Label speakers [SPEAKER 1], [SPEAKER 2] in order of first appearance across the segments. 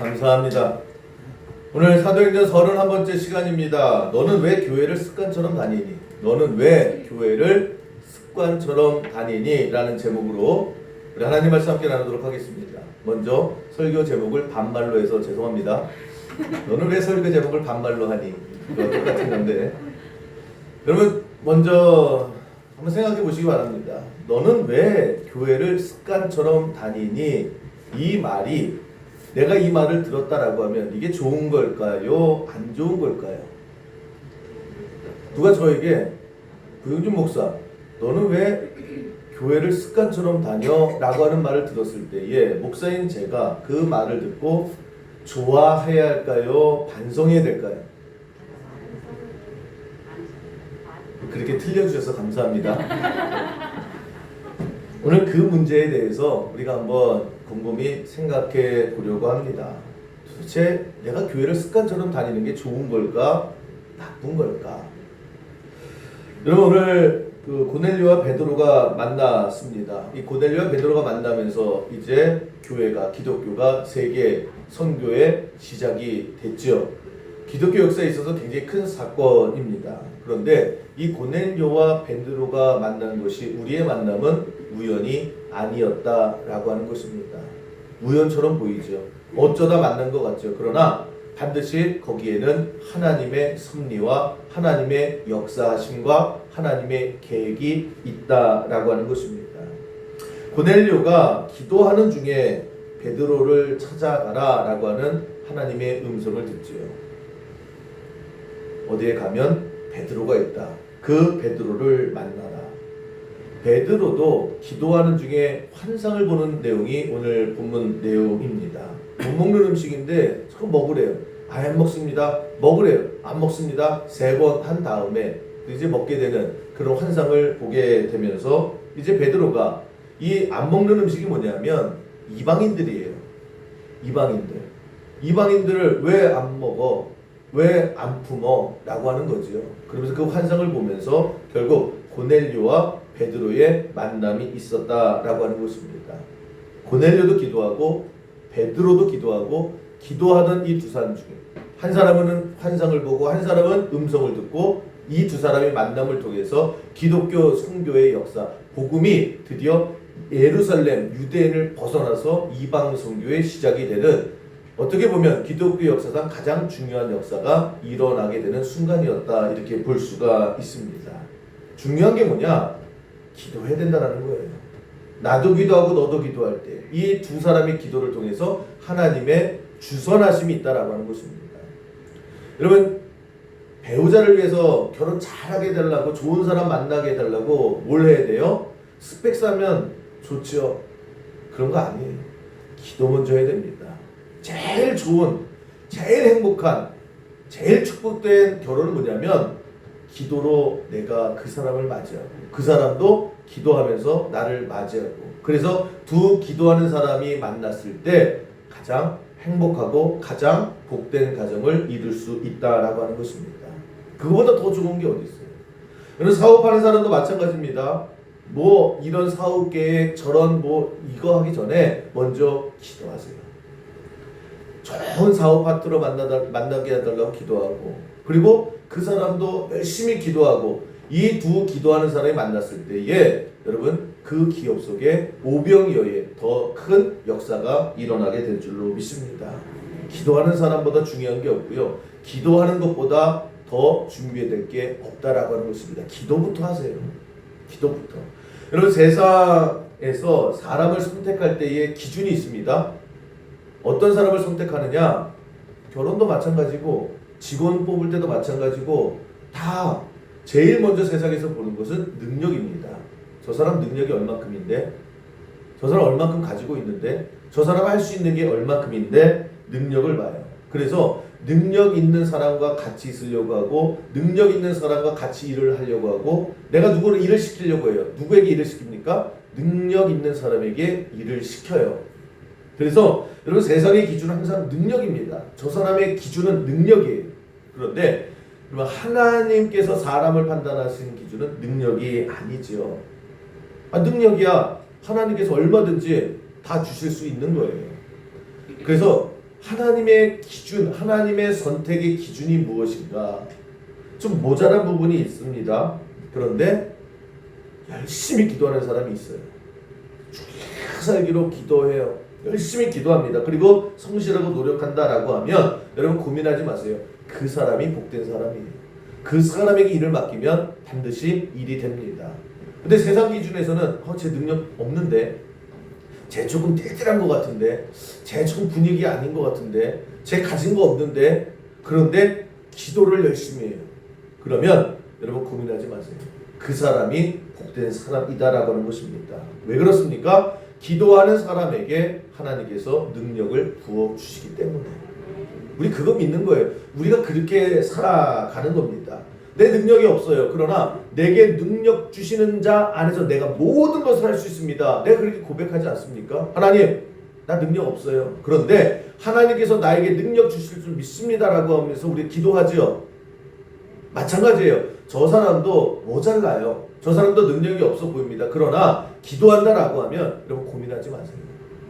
[SPEAKER 1] 감사합니다. 오늘 사도행전 31번째 시간입니다. 너는 왜 교회를 습관처럼 다니니? 너는 왜 교회를 습관처럼 다니니? 라는 제목으로 우리 하나님 말씀 함께 나누도록 하겠습니다. 먼저 설교 제목을 반말로 해서 죄송합니다. 너는 왜 설교 제목을 반말로 하니? 이거 똑같은 건데 여러분 먼저 한번 생각해 보시기 바랍니다. 너는 왜 교회를 습관처럼 다니니? 이 말이 내가 이 말을 들었다라고 하면 이게 좋은 걸까요? 안 좋은 걸까요? 누가 저에게 부영준 목사 너는 왜 교회를 습관처럼 다녀? 라고 하는 말을 들었을 때에 목사인 제가 그 말을 듣고 좋아해야 할까요? 반성해야 될까요? 그렇게 틀려주셔서 감사합니다. 오늘 그 문제에 대해서 우리가 한번 곰곰이 생각해 보려고 합니다. 도대체 내가 교회를 습관처럼 다니는 게 좋은 걸까? 나쁜 걸까? 여러분 오늘 그 고넬료와 베드로가 만났습니다. 이 고넬료와 베드로가 만나면서 이제 교회가 기독교가 세계 선교의 시작이 됐죠. 기독교 역사에 있어서 굉장히 큰 사건입니다. 그런데 이 고넬료와 베드로가 만난 것이 우리의 만남은 우연이 아니었다라고 하는 것입니다. 우연처럼 보이죠. 어쩌다 만난 것 같죠. 그러나 반드시 거기에는 하나님의 섭리와 하나님의 역사하심과 하나님의 계획이 있다라고 하는 것입니다. 고넬료가 기도하는 중에 베드로를 찾아가라라고 하는 하나님의 음성을 듣지요. 어디에 가면 베드로가 있다. 그 베드로를 만나라. 베드로도 기도하는 중에 환상을 보는 내용이 오늘 본문 내용입니다. 못 먹는 음식인데 자꾸 먹으래요. 안 먹습니다. 먹으래요. 안 먹습니다. 3번 한 다음에 이제 먹게 되는 그런 환상을 보게 되면서 이제 베드로가 이 안 먹는 음식이 뭐냐면 이방인들이에요. 이방인들을 왜 안 먹어? 왜 안 품어? 라고 하는 거죠. 그러면서 그 환상을 보면서 결국 고넬료와 베드로의 만남이 있었다라고 하는 것입니다. 고넬료도 기도하고 베드로도 기도하고 기도하던 이 두 사람 중에 한 사람은 환상을 보고 한 사람은 음성을 듣고 이 두 사람의 만남을 통해서 기독교 선교의 역사, 복음이 드디어 예루살렘 유대인을 벗어나서 이방 선교의 시작이 되는 어떻게 보면 기독교 역사상 가장 중요한 역사가 일어나게 되는 순간이었다 이렇게 볼 수가 있습니다. 중요한 게 뭐냐? 기도해야 된다는 거예요. 나도 기도하고 너도 기도할 때 이 두 사람의 기도를 통해서 하나님의 주선하심이 있다라고 하는 것입니다. 여러분 배우자를 위해서 결혼 잘하게 해달라고 좋은 사람 만나게 해달라고 뭘 해야 돼요? 스펙 쌓으면 좋죠. 그런 거 아니에요. 기도 먼저 해야 됩니다. 제일 좋은, 제일 행복한, 제일 축복된 결혼은 뭐냐면 기도로 내가 그 사람을 맞이하고 그 사람도 기도하면서 나를 맞이하고 그래서 두 기도하는 사람이 만났을 때 가장 행복하고 가장 복된 가정을 이룰 수 있다라고 하는 것입니다. 그거보다 더 좋은 게 어디 있어요? 여러분 사업하는 사람도 마찬가지입니다. 뭐 이런 사업 계획 저런 뭐 이거 하기 전에 먼저 기도하세요. 좋은 사업 파트너 만나게 해달라고 기도하고 그리고 그 사람도 열심히 기도하고 이 두 기도하는 사람이 만났을 때에 여러분 그 기업 속에 오병이어의 더 큰 역사가 일어나게 될 줄로 믿습니다. 기도하는 사람보다 중요한 게 없고요. 기도하는 것보다 더 준비해야 될 게 없다라고 하는 것입니다. 기도부터 하세요. 기도부터. 여러분 세상에서 사람을 선택할 때의 기준이 있습니다. 어떤 사람을 선택하느냐? 결혼도 마찬가지고 직원 뽑을 때도 마찬가지고 다 제일 먼저 세상에서 보는 것은 능력입니다. 저 사람 능력이 얼마큼인데 저 사람 얼마큼 가지고 있는데 저 사람 할 수 있는 게 얼마큼인데 능력을 봐요. 그래서 능력 있는 사람과 같이 있으려고 하고 능력 있는 사람과 같이 일을 하려고 하고 내가 누구를 일을 시키려고 해요. 누구에게 일을 시킵니까? 능력 있는 사람에게 일을 시켜요. 그래서 여러분 세상의 기준은 항상 능력입니다. 저 사람의 기준은 능력이에요. 그런데 하나님께서 사람을 판단하시는 기준은 능력이 아니죠. 능력이야 하나님께서 얼마든지 다 주실 수 있는 거예요. 그래서 하나님의 기준, 하나님의 선택의 기준이 무엇인가? 좀 모자란 부분이 있습니다. 그런데 열심히 기도하는 사람이 있어요. 주일 살기로 기도해요. 열심히 기도합니다. 그리고 성실하고 노력한다라고 하면 여러분 고민하지 마세요. 그 사람이 복된 사람이에요. 그 사람에게 일을 맡기면 반드시 일이 됩니다. 근데 세상 기준에서는 제 능력 없는데, 쟤 조금 띨띨한 것 같은데, 쟤 조금 분위기 아닌 것 같은데, 쟤 가진 거 없는데, 그런데 기도를 열심히 해요. 그러면 여러분 고민하지 마세요. 그 사람이 복된 사람이다라고 하는 것입니다. 왜 그렇습니까? 기도하는 사람에게 하나님께서 능력을 부어주시기 때문에. 우리 그거 믿는 거예요. 우리가 그렇게 살아가는 겁니다. 내 능력이 없어요. 그러나 내게 능력 주시는 자 안에서 내가 모든 것을 할 수 있습니다. 내가 그렇게 고백하지 않습니까? 하나님, 나 능력 없어요. 그런데 하나님께서 나에게 능력 주실 줄 믿습니다라고 하면서 우리 기도하죠. 마찬가지예요. 저 사람도 모자라요. 저 사람도 능력이 없어 보입니다. 그러나 기도한다라고 하면 여러분 고민하지 마세요.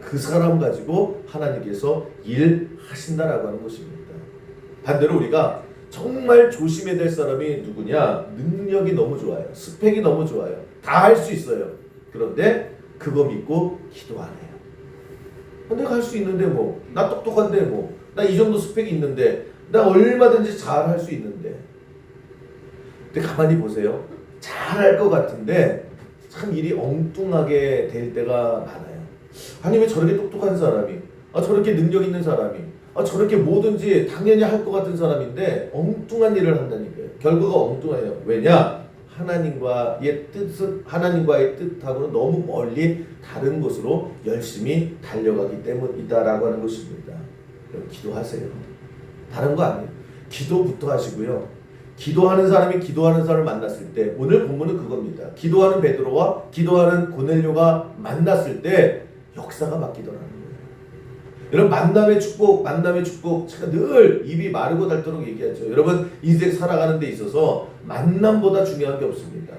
[SPEAKER 1] 그 사람 가지고 하나님께서 일하신다라고 하는 것입니다. 반대로 우리가 정말 조심해야 될 사람이 누구냐? 능력이 너무 좋아요. 스펙이 너무 좋아요. 다 할 수 있어요. 그런데 그거 믿고 기도 안 해요. 내가 할 수 있는데 뭐, 나 똑똑한데 뭐, 나 이 정도 스펙이 있는데, 나 얼마든지 잘 할 수 있는데. 근데 가만히 보세요. 잘할 것 같은데 참 일이 엉뚱하게 될 때가 많아요. 아니 왜 저렇게 똑똑한 사람이, 저렇게 능력 있는 사람이, 저렇게 뭐든지 당연히 할 것 같은 사람인데 엉뚱한 일을 한다니까요. 결과가 엉뚱해요. 왜냐? 하나님과의 뜻하고는 너무 멀리 다른 곳으로 열심히 달려가기 때문이다라고 하는 것입니다. 여러분 기도하세요. 다른 거 아니에요. 기도부터 하시고요. 기도하는 사람이 기도하는 사람을 만났을 때, 오늘 본문은 그겁니다. 기도하는 베드로와 기도하는 고넬료가 만났을 때 역사가 바뀌더라는 거예요. 여러분 만남의 축복 제가 늘 입이 마르고 닳도록 얘기하죠. 여러분 인생 살아가는 데 있어서 만남보다 중요한 게 없습니다.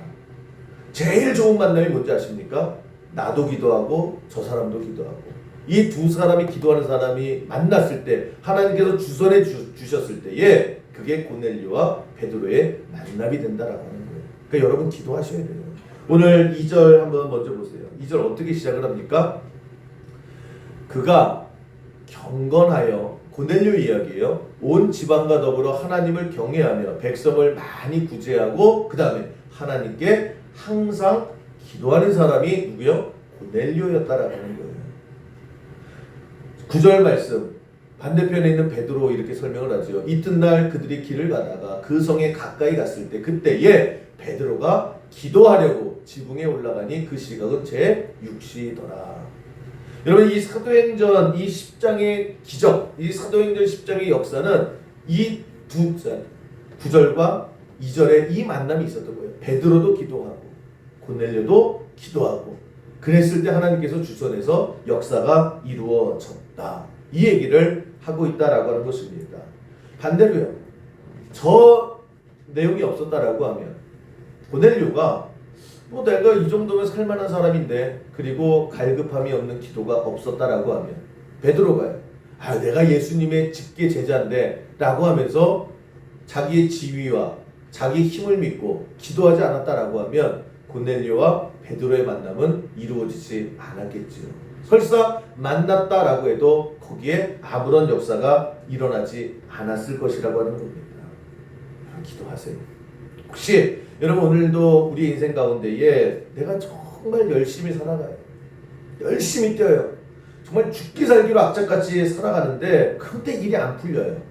[SPEAKER 1] 제일 좋은 만남이 뭔지 아십니까? 나도 기도하고 저 사람도 기도하고, 이 두 사람이 기도하는 사람이 만났을 때 하나님께서 주선해 주셨을 때에 그게 고넬료와 베드로의 만남이 된다라고 하는 거예요. 그러니까 여러분 기도하셔야 돼요. 오늘 2절 한번 먼저 보세요. 2절 어떻게 시작을 합니까? 그가 경건하여, 고넬료 이야기예요. 온 지방과 더불어 하나님을 경외하며 백성을 많이 구제하고, 그 다음에 하나님께 항상 기도하는 사람이 누구요? 고넬료였다라고 하는 거예요. 9절 말씀 반대편에 있는 베드로 이렇게 설명을 하죠. 이튿날 그들이 길을 가다가 그 성에 가까이 갔을 때 그때에 베드로가 기도하려고 지붕에 올라가니 그 시각은 제 6시더라. 여러분 이 사도행전 이 10장의 기적, 이 사도행전 10장의 역사는 이 두 9절과 2절에 이 만남이 있었던 거예요. 베드로도 기도하고 고넬료도 기도하고, 그랬을 때 하나님께서 주선해서 역사가 이루어졌다. 이 얘기를 하고 있다라고 하는 것입니다. 반대로요. 저 내용이 없었다라고 하면 고넬료가 뭐 내가 이 정도면 살만한 사람인데, 그리고 갈급함이 없는 기도가 없었다라고 하면, 베드로가요. 내가 예수님의 직계 제자인데 라고 하면서 자기의 지위와 자기 힘을 믿고 기도하지 않았다라고 하면 고넬료와 베드로의 만남은 이루어지지 않았겠죠. 설사 만났다라고 해도 거기에 아무런 역사가 일어나지 않았을 것이라고 하는 겁니다. 기도하세요. 혹시 여러분 오늘도 우리 인생 가운데에 내가 정말 열심히 살아가요. 열심히 뛰어요. 정말 죽기 살기로 악착같이 살아가는데 그런데 일이 안 풀려요.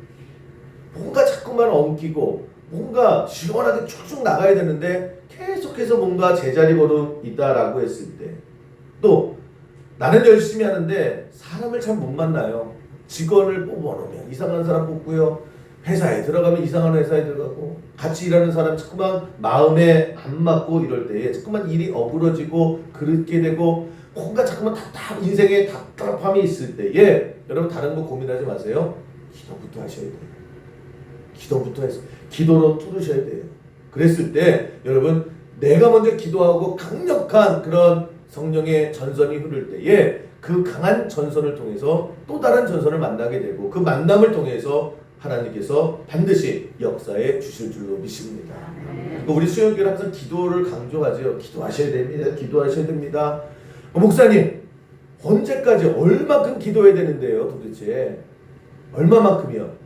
[SPEAKER 1] 뭔가 자꾸만 엉키고 뭔가 시원하게 쭉쭉 나가야 되는데 계속해서 뭔가 제자리 걸음 있다라고 했을 때, 또 나는 열심히 하는데 사람을 잘 못 만나요. 직원을 뽑아놓으면 이상한 사람 뽑고요. 회사에 들어가면 이상한 회사에 들어가고, 같이 일하는 사람 자꾸만 마음에 안 맞고 이럴 때에 자꾸만 일이 어그러지고 그렇게 되고, 뭔가 자꾸만 인생에 답답함이 있을 때에 여러분 다른 거 고민하지 마세요. 기도부터 하셔야 돼요. 기도부터 해서 기도로 뚫으셔야 돼요. 그랬을 때 여러분 내가 먼저 기도하고 강력한 그런 성령의 전선이 흐를 때에 그 강한 전선을 통해서 또 다른 전선을 만나게 되고 그 만남을 통해서 하나님께서 반드시 역사에 주실 줄로 믿습니다. 우리 수영교회는 항상 기도를 강조하죠. 기도하셔야 됩니다. 기도하셔야 됩니다. 목사님, 언제까지 얼마큼 기도해야 되는데요? 도대체 얼마만큼이요?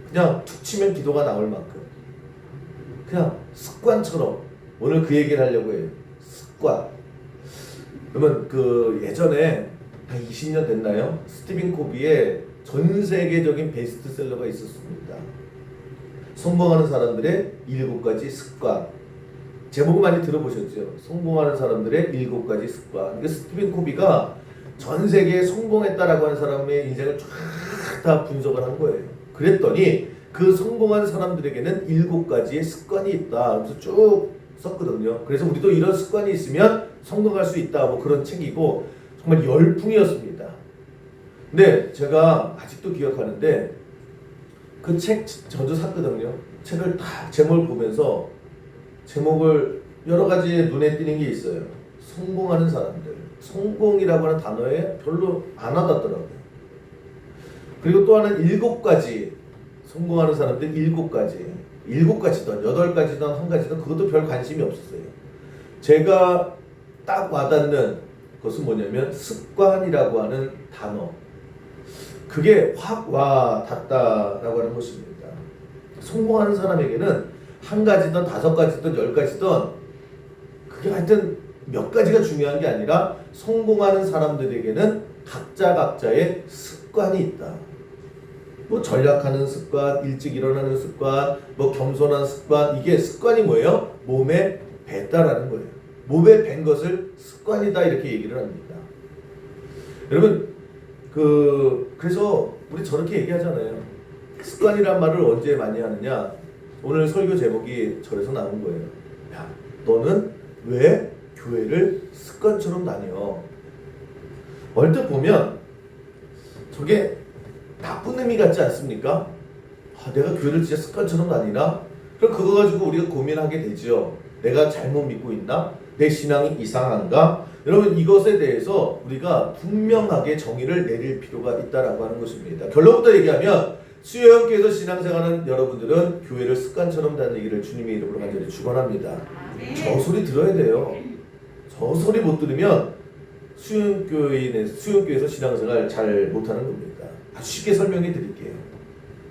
[SPEAKER 1] 그냥 툭 치면 기도가 나올 만큼, 그냥 습관처럼. 오늘 그 얘기를 하려고 해요. 습관. 그러면 그 예전에 한 20년 됐나요? 스티븐 코비의 전 세계적인 베스트셀러가 있었습니다. 성공하는 사람들의 7가지 습관. 제목 많이 들어보셨죠? 성공하는 사람들의 7가지 습관. 그 스티븐 코비가 전 세계에 성공했다라고 하는 사람의 인생을 쫙 다 분석을 한 거예요. 그랬더니 그 성공한 사람들에게는 7가지의 습관이 있다. 그래서 쭉 썼거든요. 그래서 우리도 이런 습관이 있으면 성공할 수 있다. 뭐 그런 책이고 정말 열풍이었습니다. 근데 제가 아직도 기억하는데 그 책 저도 샀거든요. 책을 딱 제목을 보면서 제목을 여러 가지 눈에 띄는 게 있어요. 성공하는 사람들. 성공이라고 하는 단어에 별로 안 와닿더라고요. 그리고 또 하나는 7가지. 성공하는 사람들 7가지. 7가지든 8가지든 1가지든 그것도 별 관심이 없었어요. 제가 딱 와닿는 것은 뭐냐면 습관이라고 하는 단어. 그게 확 와닿다라고 하는 것입니다. 성공하는 사람에게는 1가지든 5가지든 10가지든 그게 하여튼 몇 가지가 중요한 게 아니라 성공하는 사람들에게는 각자의 습관이 있다. 뭐 전략하는 습관, 일찍 일어나는 습관, 뭐 겸손한 습관. 이게 습관이 뭐예요? 몸에 뱉다라는 거예요. 몸에 뱉은 것을 습관이다 이렇게 얘기를 합니다. 여러분 그래서 우리 저렇게 얘기하잖아요. 습관이란 말을 언제 많이 하느냐? 오늘 설교 제목이 절에서 나온 거예요. 야, 너는 왜 교회를 습관처럼 다녀? 얼핏 보면 저게 나쁜 의미 같지 않습니까? 아, 내가 교회를 진짜 습관처럼 다니나? 그럼 그거 가지고 우리가 고민하게 되죠. 내가 잘못 믿고 있나? 내 신앙이 이상한가? 여러분 이것에 대해서 우리가 분명하게 정의를 내릴 필요가 있다라고 하는 것입니다. 결론부터 얘기하면 수요형교회에서 신앙생활하는 여러분들은 교회를 습관처럼 다니기를 주님의 이름으로 간절히 축원합니다. 저 소리 들어야 돼요. 저 소리 못 들으면 수요형교회에서 신앙생활 잘 못하는 겁니다. 아주 쉽게 설명해 드릴게요.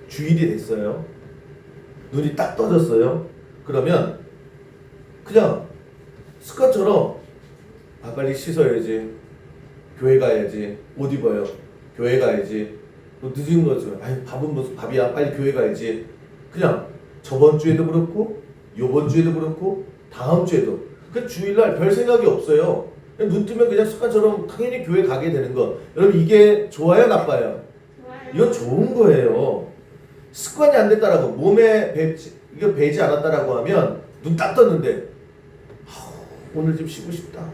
[SPEAKER 1] 주일이 됐어요. 눈이 딱 떠졌어요. 그러면 그냥 습관처럼 빨리 씻어야지, 교회 가야지, 옷 입어요, 교회 가야지, 또 늦은 거죠. 밥은 무슨 밥이야, 빨리 교회 가야지. 그냥 저번 주에도 그렇고 요번 주에도 그렇고 다음 주에도 그 주일날 별 생각이 없어요. 그냥 눈 뜨면 그냥 습관처럼 당연히 교회 가게 되는 거. 여러분 이게 좋아요, 나빠요? 이건 좋은 거예요. 습관이 안 됐다라고 몸에 이거 배지 않았다라고 하면 눈 딱 떴는데 오늘 좀 쉬고 싶다.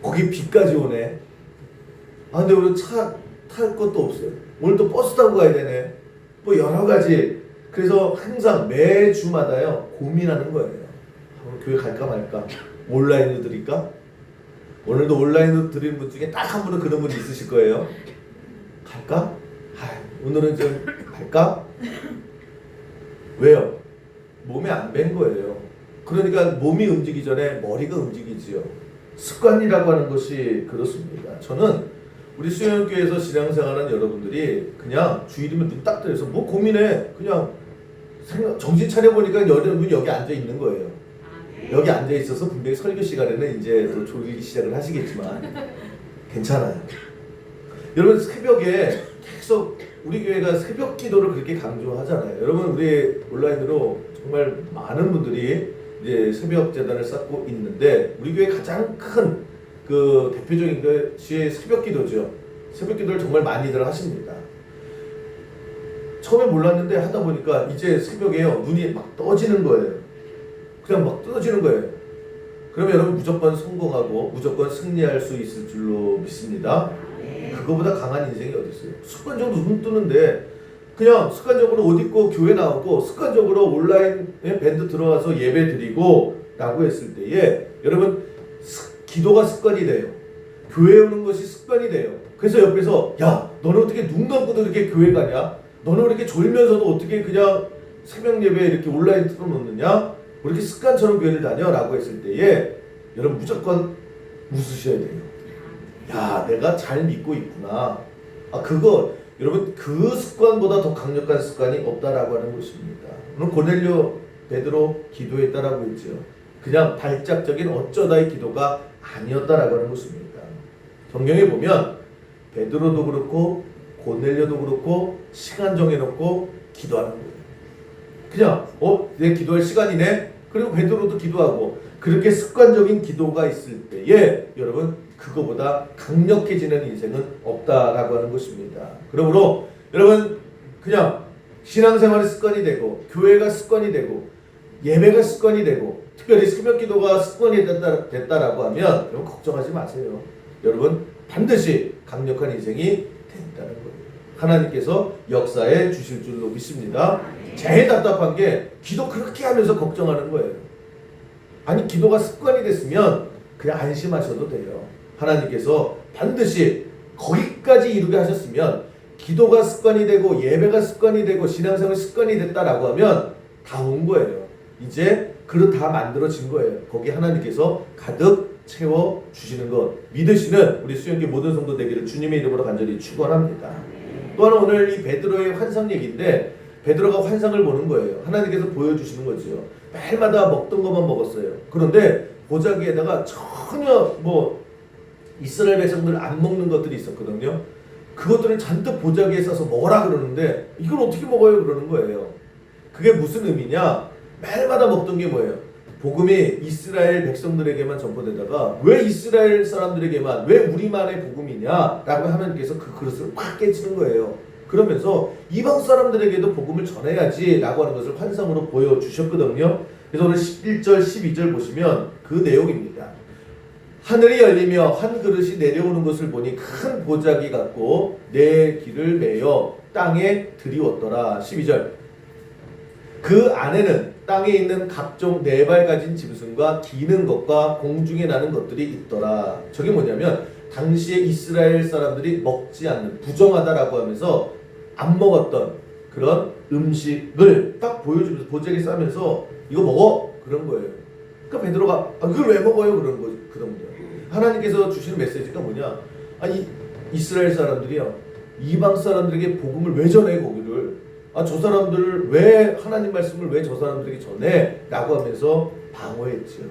[SPEAKER 1] 거기 비까지 오네. 근데 오늘 차 탈 것도 없어요. 오늘 또 버스 타고 가야 되네. 뭐 여러 가지. 그래서 항상 매주마다요 고민하는 거예요. 교회 갈까 말까? 온라인으로 드릴까? 오늘도 온라인으로 드리는 분 중에 딱 한 분은 그런 분이 있으실 거예요. 갈까? 오늘은 좀 갈까? 왜요? 몸에 안 밴 거예요. 그러니까 몸이 움직이기 전에 머리가 움직이지요. 습관이라고 하는 것이 그렇습니다. 저는 우리 수영교회에서 신앙생활하는 여러분들이 그냥 주일이면 눈 딱 뜨여서 뭐 고민해. 그냥 정신 차려보니까 여러분이 여기 앉아 있는 거예요. 여기 앉아 있어서 분명히 설교 시간에는 이제 또 졸리기 시작을 하시겠지만 괜찮아요. 여러분 새벽에 계속 우리 교회가 새벽 기도를 그렇게 강조하잖아요. 여러분 우리 온라인으로 정말 많은 분들이 이제 새벽 재단을 쌓고 있는데 우리 교회 가장 큰 그 대표적인 것이 새벽 기도죠. 새벽 기도를 정말 많이들 하십니다. 처음에 몰랐는데 하다 보니까 이제 새벽에요 눈이 막 떠지는 거예요. 그냥 막 떠지는 거예요. 그러면 여러분 무조건 성공하고 무조건 승리할 수 있을 줄로 믿습니다. 그거보다 강한 인생이 어디 있어요? 습관적으로 눈 뜨는데 그냥 습관적으로 옷 입고 교회 나오고 습관적으로 온라인에 밴드 들어와서 예배 드리고 라고 했을 때에 여러분 기도가 습관이 돼요. 교회 오는 것이 습관이 돼요. 그래서 옆에서 야 너는 어떻게 눈 감고도 이렇게 교회 가냐? 너는 이렇게 졸면서도 어떻게 그냥 새벽 예배에 이렇게 온라인 틀어놓느냐? 왜 이렇게 습관처럼 교회를 다녀? 라고 했을 때에 여러분 무조건 웃으셔야 돼요. 야 내가 잘 믿고 있구나. 그거 여러분 그 습관보다 더 강력한 습관이 없다라고 하는 것입니다. 오늘 고넬료 베드로 기도했다라고 했죠. 그냥 발작적인 어쩌다의 기도가 아니었다라고 하는 것입니다. 성경에 보면 베드로도 그렇고 고넬료도 그렇고 시간 정해놓고 기도하는 거예요. 그냥 내 기도할 시간이네. 그리고 베드로도 기도하고 그렇게 습관적인 기도가 있을 때에 여러분 그거보다 강력해지는 인생은 없다라고 하는 것입니다. 그러므로 여러분 그냥 신앙생활이 습관이 되고 교회가 습관이 되고 예배가 습관이 되고 특별히 새벽 기도가 습관이 됐다라고 하면 여러분 걱정하지 마세요. 여러분 반드시 강력한 인생이 된다는 거예요. 하나님께서 역사해 주실 줄로 믿습니다. 제일 답답한 게 기도 그렇게 하면서 걱정하는 거예요. 아니 기도가 습관이 됐으면 그냥 안심하셔도 돼요. 하나님께서 반드시 거기까지 이루게 하셨으면 기도가 습관이 되고 예배가 습관이 되고 신앙생활 습관이 됐다라고 하면 다 온 거예요. 이제 그릇 다 만들어진 거예요. 거기 하나님께서 가득 채워주시는 것 믿으시는 우리 수영기 모든 성도 되기를 주님의 이름으로 간절히 축원합니다. 또 하나 오늘 이 베드로의 환상 얘기인데 베드로가 환상을 보는 거예요. 하나님께서 보여주시는 거죠. 매일마다 먹던 것만 먹었어요. 그런데 보자기에다가 전혀 이스라엘 백성들 안 먹는 것들이 있었거든요. 그것들을 잔뜩 보자기에 싸서 먹어라 그러는데 이걸 어떻게 먹어요 그러는 거예요. 그게 무슨 의미냐? 매일마다 먹던 게 뭐예요? 복음이 이스라엘 백성들에게만 전파되다가 왜 이스라엘 사람들에게만 왜 우리만의 복음이냐 라고 하나님께서 그 그릇을 확 깨치는 거예요. 그러면서 이방 사람들에게도 복음을 전해야지 라고 하는 것을 환상으로 보여주셨거든요. 그래서 오늘 11절 12절 보시면 그 내용입니다. 하늘이 열리며 한 그릇이 내려오는 것을 보니 큰 보자기 같고 내 길을 메어 땅에 들이웠더라. 12절 그 안에는 땅에 있는 각종 네 발 가진 짐승과 기는 것과 공중에 나는 것들이 있더라. 저게 뭐냐면 당시에 이스라엘 사람들이 먹지 않는 부정하다라고 하면서 안 먹었던 그런 음식을 딱 보여주면서 보자기 싸면서 이거 먹어 그런 거예요. 그러니까 베드로가 그걸 왜 먹어요 그런 거죠. 하나님께서 주시는 메시지가 뭐냐? 아니 이스라엘 사람들이요 이방 사람들에게 복음을 왜 전해 거기를 저 사람들을 왜 하나님 말씀을 왜 저 사람들에게 전해? 라고 하면서 방어했죠.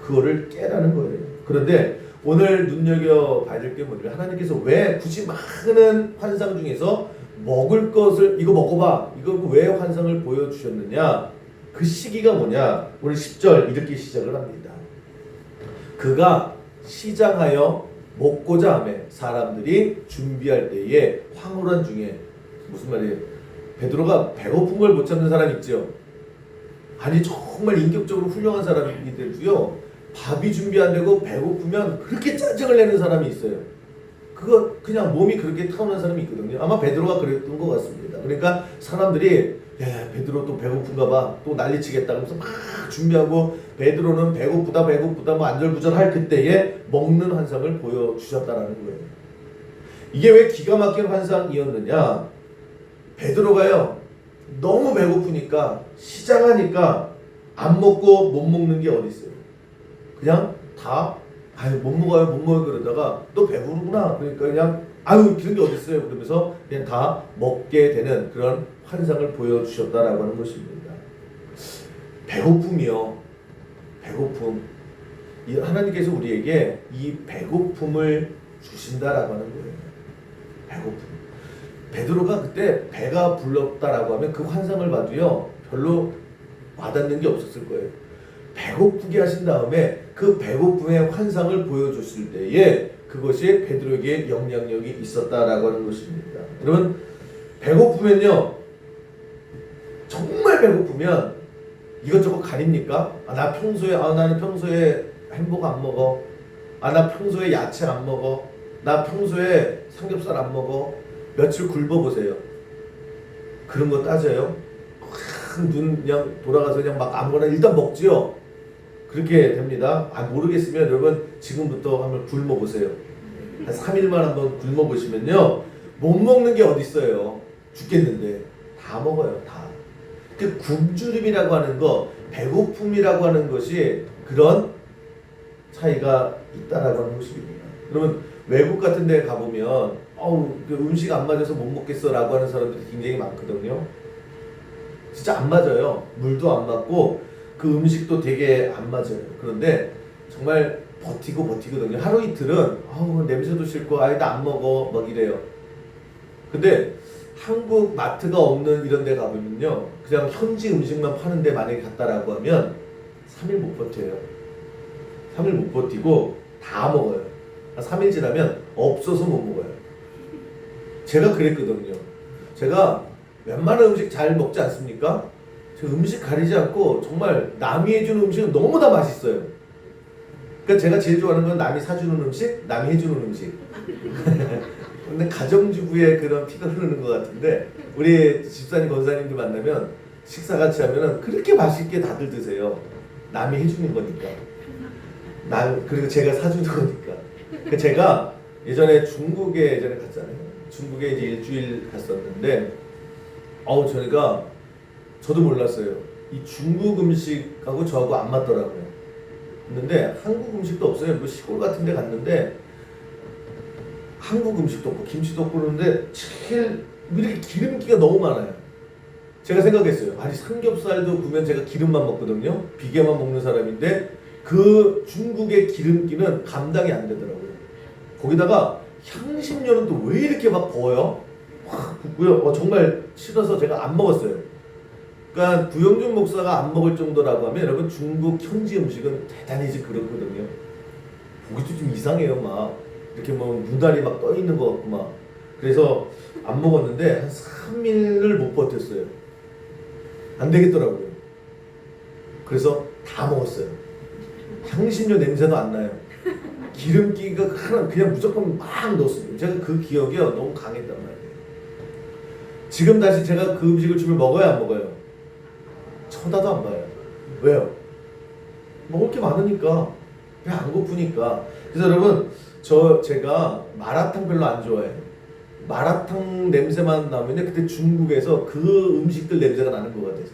[SPEAKER 1] 그거를 깨라는 거예요. 그런데 오늘 눈여겨봐야 될 게 뭐냐면 하나님께서 왜 굳이 많은 환상 중에서 먹을 것을 이거 먹어봐 이거 왜 환상을 보여주셨느냐? 그 시기가 뭐냐? 오늘 10절 이렇게 시작을 합니다. 그가 시장하여 먹고자 하며 사람들이 준비할 때에 황홀한 중에 무슨 말이에요? 베드로가 배고픈 걸 못 참는 사람 있죠. 아니 정말 인격적으로 훌륭한 사람이들도요. 밥이 준비 안 되고 배고프면 그렇게 짜증을 내는 사람이 있어요. 그거 그냥 몸이 그렇게 타오르는 사람이 있거든요. 아마 베드로가 그랬던 것 같습니다. 그러니까 사람들이 야 베드로 또 배고픈가 봐. 또 난리치겠다. 그러면서 막 준비하고 베드로는 배고프다 안절부절할 그때에 먹는 환상을 보여주셨다라는 거예요. 이게 왜 기가 막힌 환상이었느냐? 베드로가요 너무 배고프니까 시장하니까 안 먹고 못 먹는 게 어디 있어요? 그냥 다 못 먹어요 그러다가 또 배부르구나 그러니까 그냥 그런 게 어디 있어요? 그러면서 그냥 다 먹게 되는 그런 환상을 보여주셨다라고 하는 것입니다. 배고픔이요. 배고픔. 하나님께서 우리에게 이 배고픔을 주신다라고 하는 거예요. 배고픔. 베드로가 그때 배가 불렀다라고 하면 그 환상을 봐도요 별로 와닿는 게 없었을 거예요. 배고프게 하신 다음에 그 배고픔의 환상을 보여줬을 때에 그것이 베드로에게 영향력이 있었다라고 하는 것입니다. 여러분 배고프면요 정말 배고프면 이것저것 가립니까? 나는 평소에 햄버거 안 먹어. 나 평소에 야채 안 먹어. 나 평소에 삼겹살 안 먹어. 며칠 굶어보세요. 그런 거 따져요? 눈 그냥 돌아가서 그냥 막 아무거나 일단 먹지요. 그렇게 됩니다. 모르겠으면 여러분 지금부터 한번 굶어보세요. 한 3일만 한번 굶어보시면요. 못 먹는 게 어디 있어요. 죽겠는데 다 먹어요. 다. 그 굶주림이라고 하는 거, 배고픔이라고 하는 것이 그런 차이가 있다라고 하는 것입니다. 그러면 외국 같은 데 가보면 그 음식 안 맞아서 못 먹겠어 라고 하는 사람들이 굉장히 많거든요. 진짜 안 맞아요. 물도 안 맞고 그 음식도 되게 안 맞아요. 그런데 정말 버티거든요. 하루 이틀은 냄새도 싫고 나 안 먹어 막 이래요. 근데 한국 마트가 없는 이런 데 가보면요, 그냥 현지 음식만 파는 데 만약에 갔다라고 하면 3일 못 버텨요. 3일 못 버티고 다 먹어요. 3일 지나면 없어서 못 먹어요. 제가 그랬거든요. 제가 웬만한 음식 잘 먹지 않습니까? 제가 음식 가리지 않고 정말 남이 해주는 음식은 너무 다 맛있어요. 그러니까 제가 제일 좋아하는 건 남이 사주는 음식, 남이 해주는 음식. 근데 가정주부의 그런 피가 흐르는 것 같은데, 우리 집사님 권사님들 만나면 식사 같이 하면은 그렇게 맛있게 다들 드세요. 남이 해주는 거니까. 그리고 제가 사주는 거니까. 그러니까 제가 예전에 중국에 갔잖아요. 중국에 이제 일주일 갔었는데, 저도 몰랐어요. 이 중국 음식하고 저하고 안 맞더라고요. 근데 한국 음식도 없어요. 뭐 시골 같은 데 갔는데 한국 음식도 없고 김치도 없고 그러는데 제일 이렇게 기름기가 너무 많아요. 제가 생각했어요. 아니 삼겹살도 구면 제가 기름만 먹거든요. 비계만 먹는 사람인데 그 중국의 기름기는 감당이 안 되더라고요. 거기다가 향신료는 또 왜 이렇게 막 부어요? 확 붓고요. 정말 싫어서 제가 안 먹었어요. 그러니까 구영준 목사가 안 먹을 정도라고 하면 여러분 중국 현지 음식은 대단히 그렇거든요. 보기도 좀 이상해요. 막 이렇게 뭐 눈알이 막 떠 있는 것 같고 막. 그래서 안 먹었는데 한 3일을 못 버텼어요. 안 되겠더라고요. 그래서 다 먹었어요. 향신료 냄새도 안 나요. 기름기가 그냥 무조건 막 넣었어요. 제가 그 기억이 너무 강했단 말이에요. 지금 다시 제가 그 음식을 주면 먹어야 안 먹어요? 쳐다도 안 봐요. 왜요? 먹을 게 많으니까. 배 안 고프니까. 그래서 여러분 제가 마라탕 별로 안 좋아해요. 마라탕 냄새만 나면 그때 중국에서 그 음식들 냄새가 나는 것 같아서.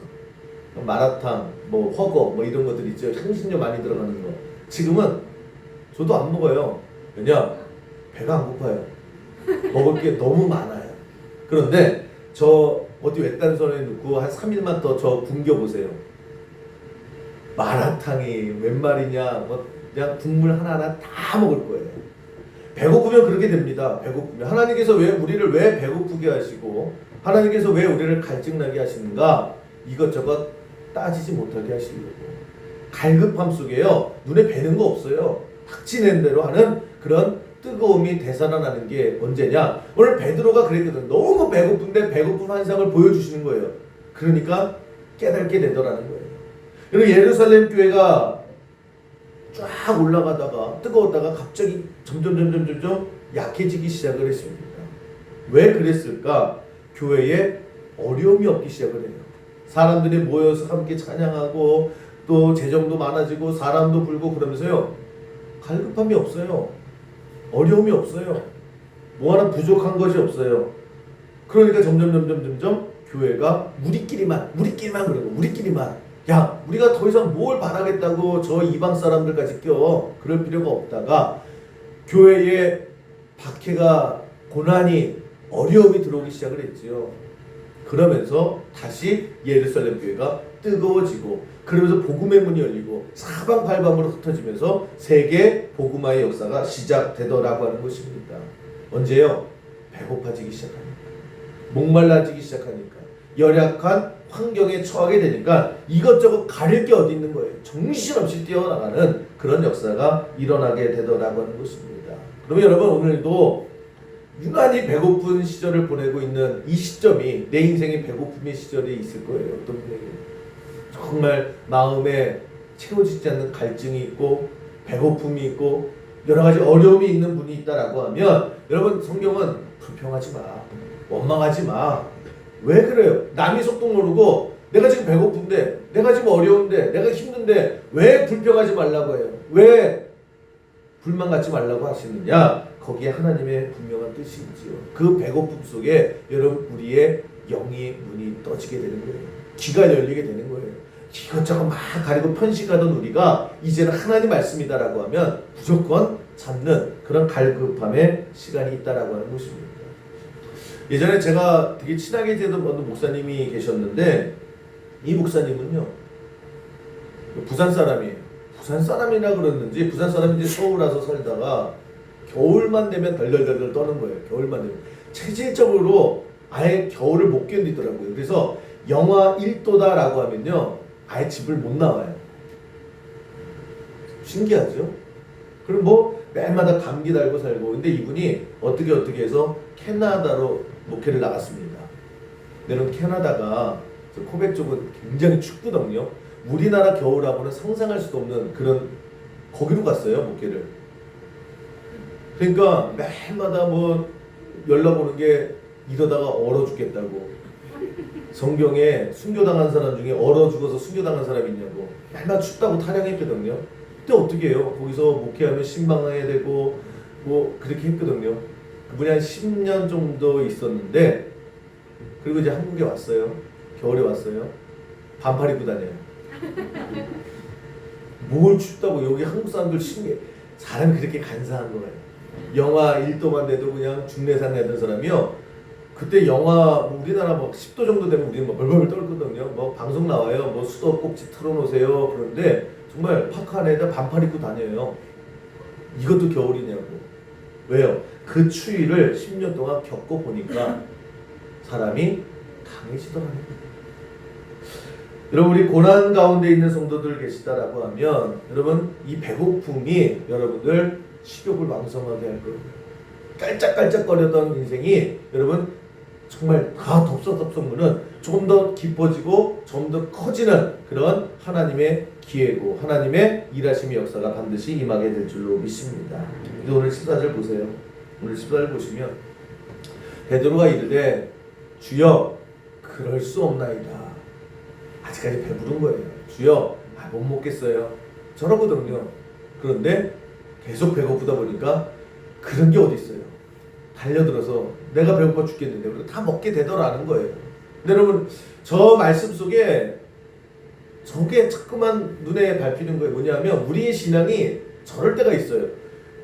[SPEAKER 1] 마라탕, 뭐 허거, 뭐 이런 것들 있죠. 향신료 많이 들어가는 거. 지금은 저도 안 먹어요. 왜냐? 배가 안 고파요. 먹을 게 너무 많아요. 그런데 저 어디 외딴 손에 넣고 한 3일만 더 저 굶겨보세요. 마라탕이 웬 말이냐, 뭐 그냥 국물 하나하나 다 먹을 거예요. 배고프면 그렇게 됩니다. 배고프면. 하나님께서 우리를 왜 배고프게 하시고 하나님께서 왜 우리를 갈증나게 하시는가? 이것저것 따지지 못하게 하시려고. 갈급함 속에요. 눈에 뵈는 거 없어요. 닥치는 대로 하는 그런 뜨거움이 되살아나는 게 언제냐? 오늘 베드로가 그랬거든. 너무 배고픈데 배고픈 환상을 보여주시는 거예요. 그러니까 깨닫게 되더라는 거예요. 그리고 예루살렘 교회가 쫙 올라가다가 뜨거웠다가 갑자기 점점 약해지기 시작을 했습니다. 왜 그랬을까? 교회에 어려움이 없기 시작을 해요. 사람들이 모여서 함께 찬양하고 또 재정도 많아지고 사람도 불고 그러면서요. 갈급함이 없어요. 어려움이 없어요. 뭐 하나 부족한 것이 없어요. 그러니까 점점 교회가 우리끼리만 그러고 우리끼리만 야 우리가 더 이상 뭘 바라겠다고 저 이방 사람들까지 그럴 필요가 없다가 교회에 박해가 고난이 어려움이 들어오기 시작을 했지요. 그러면서 다시 예루살렘 교회가 뜨거워지고 그러면서 복음의 문이 열리고 사방팔방으로 흩어지면서 세계 복음화의 역사가 시작되더라고 하는 것입니다. 언제요? 배고파지기 시작하니까. 목말라지기 시작하니까. 열악한 환경에 처하게 되니까 이것저것 가릴 게 어디 있는 거예요. 정신없이 뛰어나가는 그런 역사가 일어나게 되더라고 하는 것입니다. 그러면 여러분 오늘도 유난히 배고픈 시절을 보내고 있는 이 시점이 내 인생의 배고픔의 시절이 있을 거예요. 어떤 분에게 정말 마음에 채워지지 않는 갈증이 있고 배고픔이 있고 여러 가지 어려움이 있는 분이 있다라고 하면 여러분 성경은 불평하지 마. 원망하지 마. 왜 그래요? 남이 속도 모르고 내가 지금 배고픈데 내가 지금 어려운데 내가 힘든데 왜 불평하지 말라고 해요? 왜 불만 갖지 말라고 하시느냐? 거기에 하나님의 분명한 뜻이 있지요. 그 배고픔 속에 여러분 우리의 영의 문이 떠지게 되는 거예요. 귀가 열리게 되는 거예요. 이것저것 막 가리고 편식하던 우리가 이제는 하나님 말씀이다라고 하면 무조건 찾는 그런 갈급함의 시간이 있다라고 하는 것입니다. 예전에 제가 되게 친하게 지내던 어느 목사님이 계셨는데 이 목사님은요 부산 사람이에요. 부산 사람이라 그러는지 부산 사람인지 서울 와서 살다가 겨울만 되면 덜덜덜 떠는 거예요. 겨울만 되면 체질적으로 아예 겨울을 못 견디더라고요. 그래서 영하 1도다라고 하면요 아예 집을 못 나와요. 신기하죠? 그럼 뭐 매일마다 감기 달고 살고. 근데 이분이 어떻게 해서 캐나다로 목회를 나갔습니다. 근데 캐나다가 코벡 쪽은 굉장히 춥거든요. 우리나라 겨울하고는 상상할 수도 없는 그런 거기로 갔어요 목회를. 그러니까 매일마다 뭐 연락 오는 게 이러다가 얼어 죽겠다고. 성경에 순교당한 사람 중에 얼어 죽어서 순교당한 사람이 있냐고. 맨날 춥다고 타령했거든요. 근데 어떻게 해요? 거기서 목회하면 신방해야 되고 뭐 그렇게 했거든요. 그분이 한 10년 정도 있었는데 그리고 이제 한국에 왔어요. 겨울에 왔어요. 반팔 입고 다녀요. 뭘 춥다고. 여기 한국 사람들 신기해. 사람이 그렇게 간사한 거예요. 영하 1도만 돼도 그냥 중내상 내던 사람이요. 그때 영하 우리나라 뭐 10도 정도 되면 우리는 뭐 벌벌 떨거든요. 뭐 방송 나와요. 뭐 수도꼭지 틀어놓으세요. 그런데 정말 파카 안에다 반팔 입고 다녀요. 이것도 겨울이냐고. 왜요? 그 추위를 10년 동안 겪어보니까 사람이 강해지더라는 거예요. 여러분 우리 고난 가운데 있는 성도들 계시다라고 하면 여러분 이 배고픔이 여러분들 식욕을 왕성하게 할 거예요. 깔짝깔짝거리던 인생이 여러분 정말 다 덥석덥석무는 조금 더 깊어지고 좀 더 커지는 그런 하나님의 기회고 하나님의 일하심의 역사가 반드시 임하게 될 줄로 믿습니다. 오늘 14절 보세요. 오늘 14절 보시면 베드로가 이르되 주여 그럴 수 없나이다. 아직까지 배부른 거예요. 주여 못 먹겠어요. 저러거든요. 그런데 계속 배고프다 보니까 그런 게 어디 있어요. 달려들어서 내가 배고파 죽겠는데 그리고 다 먹게 되더라는 거예요. 근데 여러분 저 말씀 속에 저게 자꾸만 눈에 밟히는 거예요. 뭐냐면 우리의 신앙이 저럴 때가 있어요.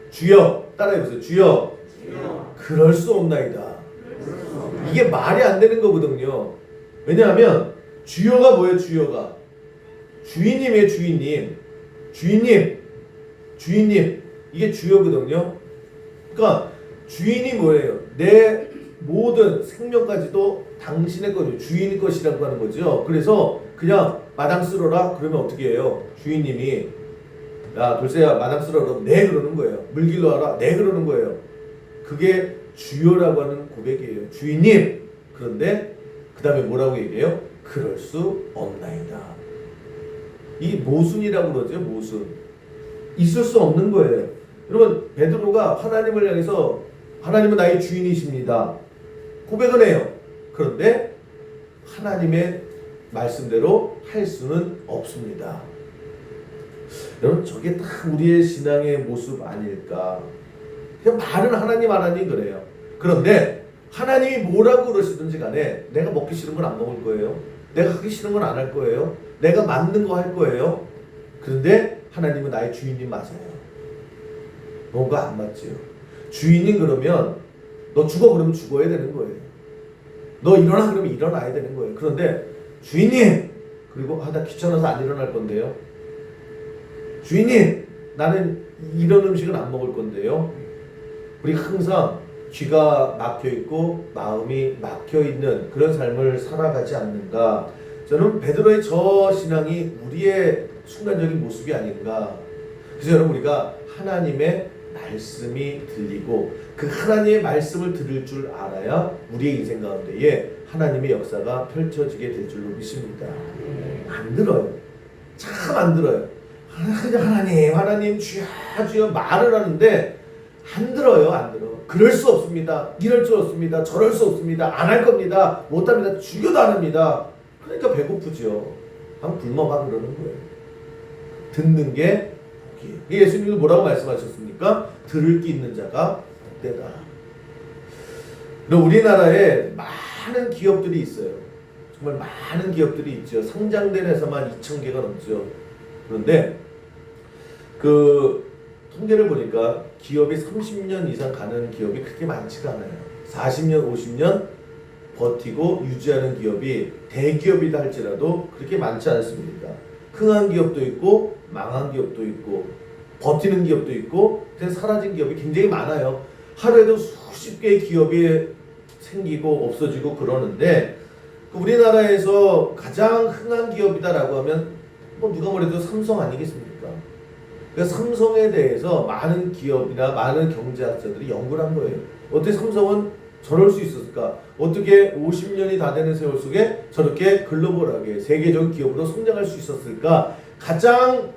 [SPEAKER 1] 주여 따라해보세요. 주여 그럴 수 없나이다. 이게 말이 안 되는 거거든요. 왜냐하면 주여가 뭐예요? 주여가 주인님이에요. 주인님 이게 주여거든요. 그러니까 주인이 뭐예요? 내 모든 생명까지도 당신의 거죠. 주인의 것이라고 하는 거죠. 그래서 그냥 마당 쓸어라 그러면 어떻게 해요? 주인님이 야 돌쇠야 마당 쓸어라 네 그러는 거예요. 물 길러 와라 네 그러는 거예요. 그게 주여라고 하는 고백이에요. 주인님. 그런데 그 다음에 뭐라고 얘기해요? 그럴 수 없나이다. 이 모순이라고 그러죠. 모순. 있을 수 없는 거예요. 여러분 베드로가 하나님을 향해서 하나님은 나의 주인이십니다. 고백은 해요. 그런데 하나님의 말씀대로 할 수는 없습니다. 여러분 저게 다 우리의 신앙의 모습 아닐까. 그냥 말은 하나님 그래요. 그런데 하나님이 뭐라고 그러시든지 간에 내가 먹기 싫은 건 안 먹을 거예요. 내가 하기 싫은 건 안 할 거예요. 내가 맞는 거 할 거예요. 그런데 하나님은 나의 주인님 맞아요. 뭔가 안 맞지요. 주인님 그러면 너 죽어 그러면 죽어야 되는 거예요. 너 일어나 그러면 일어나야 되는 거예요. 그런데 주인님 그리고 나 귀찮아서 안 일어날 건데요. 주인님 나는 이런 음식은 안 먹을 건데요. 우리 항상 귀가 막혀있고 마음이 막혀있는 그런 삶을 살아가지 않는가. 저는 베드로의 저 신앙이 우리의 순간적인 모습이 아닌가. 그래서 여러분 우리가 하나님의 말씀이 들리고 그 하나님의 말씀을 들을 줄 알아야 우리의 인생 가운데에 하나님의 역사가 펼쳐지게 될 줄로 믿습니다. 안 들어요. 참 안 들어요. 하나님 주여 말을 하는데 안 들어요. 안 들어. 그럴 수 없습니다. 이럴 수 없습니다. 저럴 수 없습니다. 안 할 겁니다. 못합니다. 죽여도 안 합니다. 그러니까 배고프죠. 한 굶어봐 그러는 거예요. 듣는 게 복이에요. 예수님도 뭐라고 말씀하셨습니까? 들을 게 있는 자가 이때다. 우리나라에 많은 기업들이 있어요. 정말 많은 기업들이 있죠. 상장된 회사만 2,000개가 넘죠. 그런데 그 통계를 보니까 기업이 30년 이상 가는 기업이 그렇게 많지가 않아요. 40년, 50년 버티고 유지하는 기업이 대기업이다 할지라도 그렇게 많지 않습니다. 흥한 기업도 있고 망한 기업도 있고 버티는 기업도 있고 그래서 사라진 기업이 굉장히 많아요. 하루에도 수십 개의 기업이 생기고 없어지고 그러는데 우리나라에서 가장 흥한 기업이다라고 하면 뭐 누가 뭐래도 삼성 아니겠습니까? 그러니까 삼성에 대해서 많은 기업이나 많은 경제학자들이 연구를 한 거예요. 어떻게 삼성은 저럴 수 있었을까? 어떻게 50년이 다 되는 세월 속에 저렇게 글로벌하게 세계적 기업으로 성장할 수 있었을까? 가장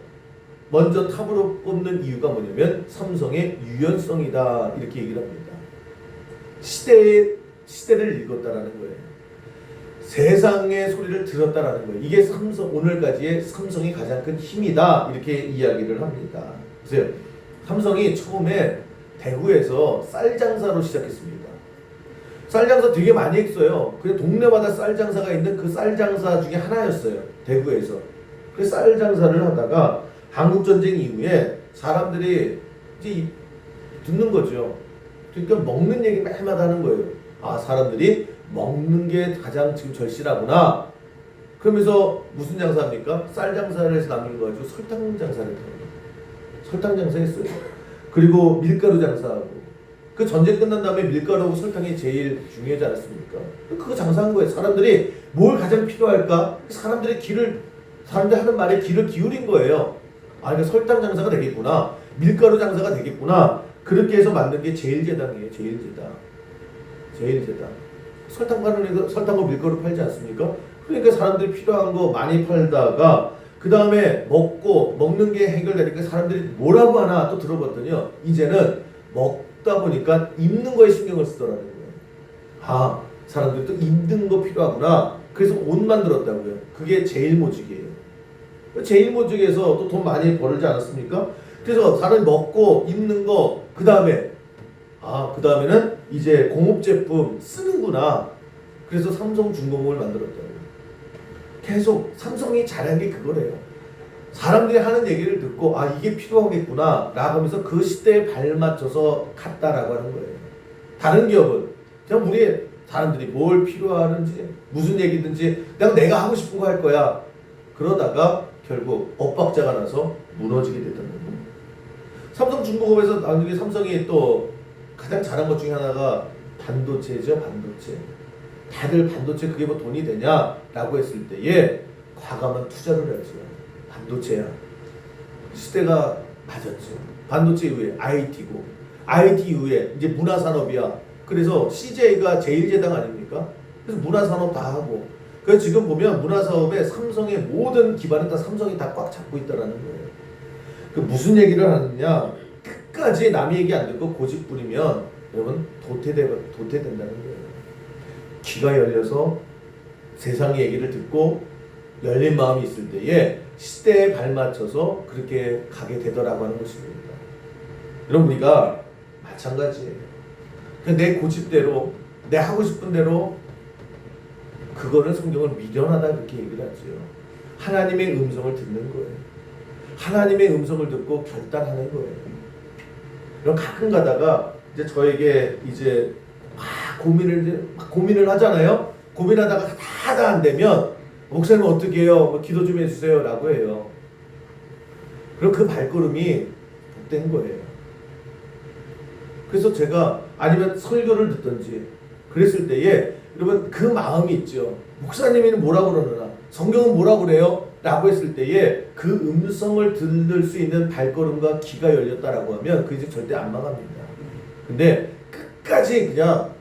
[SPEAKER 1] 먼저 탑으로 꼽는 이유가 뭐냐면 삼성의 유연성이다 이렇게 얘기를 합니다. 시대를 읽었다라는 거예요. 세상의 소리를 들었다라는 거예요. 이게 오늘까지의 삼성이 가장 큰 힘이다 이렇게 이야기를 합니다. 그래서 삼성이 처음에 대구에서 쌀 장사로 시작했습니다. 쌀 장사 되게 많이 했어요. 그냥 동네마다 쌀 장사가 있는 그 쌀 장사 중에 하나였어요. 대구에서. 그 쌀 장사를 하다가 한국 전쟁 이후에 사람들이 이제 듣는 거죠. 그러니까 먹는 얘기 매일마다 하는 거예요. 아, 사람들이 먹는 게 가장 지금 절실하구나. 그러면서 무슨 장사합니까? 쌀 장사를 해서 남긴 거 가지고 설탕 장사를 해요. 설탕 장사했어요. 그리고 밀가루 장사하고. 그 전쟁 끝난 다음에 밀가루하고 설탕이 제일 중요하지 않았습니까? 그거 장사한 거예요. 사람들이 뭘 가장 필요할까? 사람들이 하는 말에 귀를 기울인 거예요. 아, 그러니까 설탕 장사가 되겠구나. 밀가루 장사가 되겠구나. 그렇게 해서 만든 게 제일제당이에요. 제일제당. 설탕 파는 애가 설탕과 밀가루 팔지 않습니까? 그러니까 사람들이 필요한 거 많이 팔다가 그 다음에 먹는 게 해결되니까 사람들이 뭐라고 하나 또 들어봤더니요. 이제는 먹다 보니까 입는 거에 신경을 쓰더라는 거예요. 아, 사람들이 또 입는 거 필요하구나. 그래서 옷 만들었다고요. 그게 제일모직이에요. 제일모직에서 또 돈 많이 벌지 않았습니까? 그래서 사람이 먹고 입는 거 그 다음에는 이제 공업제품 쓰는구나. 그래서 삼성중공업을 만들었다고요. 계속 삼성이 잘한 게 그거래요. 사람들이 하는 얘기를 듣고 아, 이게 필요하겠구나 라고 하면서 그 시대에 발맞춰서 갔다라고 하는 거예요. 다른 기업은 그냥 우리 사람들이 뭘 필요하는지 무슨 얘기든지 그냥 내가 하고 싶은 거 할 거야. 그러다가 결국 엇박자가 나서 무너지게 됐던 거예요. 삼성중공업에서 나중에 삼성이 또 가장 잘한 것 중에 하나가 반도체죠. 반도체. 다들 반도체 그게 뭐 돈이 되냐라고 했을 때에 과감한 투자를 하죠. 반도체야. 시대가 맞았죠. 반도체 이후에 IT고 IT 이후에 이제 문화산업이야. 그래서 CJ가 제일제당 아닙니까? 그래서 문화산업 다 하고 그래서 지금 보면 문화사업에 삼성의 모든 기반은 다 삼성이 다 꽉 잡고 있다라는 거예요. 그 무슨 얘기를 하느냐? 끝까지 남의 얘기 안 듣고 고집 부리면 여러분 도태된다는 거예요. 귀가 열려서 세상의 얘기를 듣고 열린 마음이 있을 때에 시대에 발맞춰서 그렇게 가게 되더라고 하는 것입니다. 여러분 우리가 마찬가지예요. 그냥 내 고집대로 내 하고 싶은 대로 그거는 성경을 미련하다 그렇게 얘기를 하죠. 하나님의 음성을 듣는 거예요. 하나님의 음성을 듣고 결단하는 거예요. 그럼 가끔 가다가 이제 저에게 이제 고민을 하잖아요. 고민하다가 다 안 되면 목사님 어떻게 해요? 뭐 기도 좀 해주세요 라고 해요. 그럼 그 발걸음이 못된 거예요. 그래서 제가 아니면 설교를 듣든지 그랬을 때에 여러분 그 마음이 있죠. 목사님이는 뭐라고 그러느냐? 성경은 뭐라고 그래요? 라고 했을 때에 그 음성을 들을 수 있는 발걸음과 귀가 열렸다라고 하면 그 이제 절대 안 망합니다. 근데 끝까지 그냥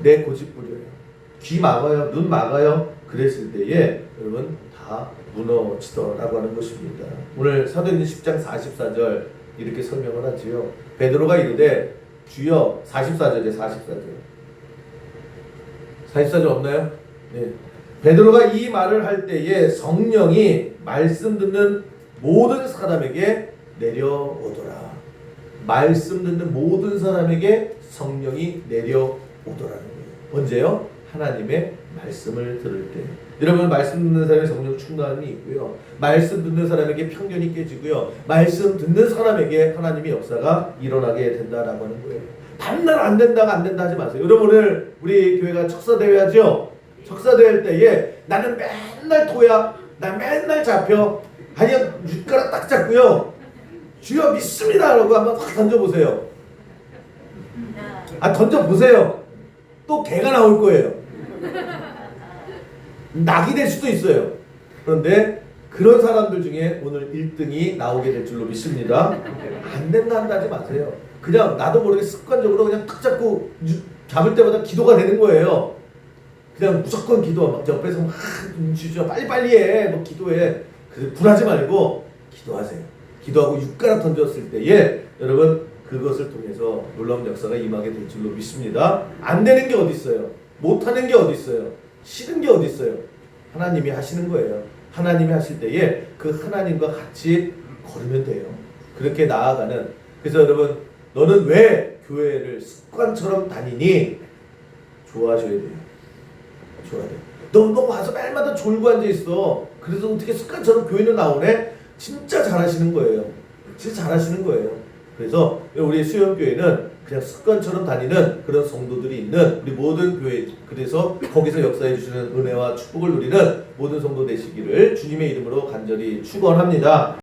[SPEAKER 1] 내 고집 부려요. 귀 막아요. 눈 막아요. 그랬을 때에 여러분 다 무너지더라고 하는 것입니다. 오늘 사도행전 10장 44절 이렇게 설명을 하지요. 베드로가 이르되 주여 44절에 44절 없나요? 네. 베드로가 이 말을 할 때에 성령이 말씀 듣는 모든 사람에게 내려오더라. 말씀 듣는 모든 사람에게 성령이 내려오더라는 거예요. 언제요? 하나님의 말씀을 들을 때. 여러분, 말씀 듣는 사람의 성령 충만이 있고요. 말씀 듣는 사람에게 편견이 깨지고요. 말씀 듣는 사람에게 하나님의 역사가 일어나게 된다라고 하는 거예요. 반날 안 된다 하지 마세요. 여러분, 오늘 우리 교회가 척사대회 하죠? 척사대회 할 때에 나는 맨날 토야. 나 맨날 잡혀. 아니요, 윗가락 딱 잡고요. 주여 믿습니다 라고 한번 확 던져보세요. 던져보세요. 또 개가 나올 거예요. 낙이 될 수도 있어요. 그런데 그런 사람들 중에 오늘 1등이 나오게 될 줄로 믿습니다. 안 된다 하지 마세요. 그냥 나도 모르게 습관적으로 그냥 탁 잡고 잡을 때마다 기도가 되는 거예요. 그냥 무조건 기도. 옆에서 막 주저 빨리빨리 해. 뭐 기도해. 불하지 말고 기도하세요. 기도하고 육가락 던졌을 때에 여러분 그것을 통해서 놀라운 역사가 임하게 될 줄로 믿습니다. 안 되는 게 어디 있어요? 못하는 게 어디 있어요? 싫은 게 어디 있어요? 하나님이 하시는 거예요. 하나님이 하실 때에 그 하나님과 같이 걸으면 돼요. 그렇게 나아가는. 그래서 여러분, 너는 왜 교회를 습관처럼 다니니? 좋아하셔야 돼요. 좋아야 돼요. 너 와서 매일마다 졸고 앉아 있어. 그래서 어떻게 습관처럼 교회는 나오네? 진짜 잘하시는 거예요. 진짜 잘하시는 거예요. 그래서 우리 수영교회는 그냥 습관처럼 다니는 그런 성도들이 있는 우리 모든 교회, 그래서 거기서 역사해 주시는 은혜와 축복을 누리는 모든 성도 되시기를 주님의 이름으로 간절히 축원합니다.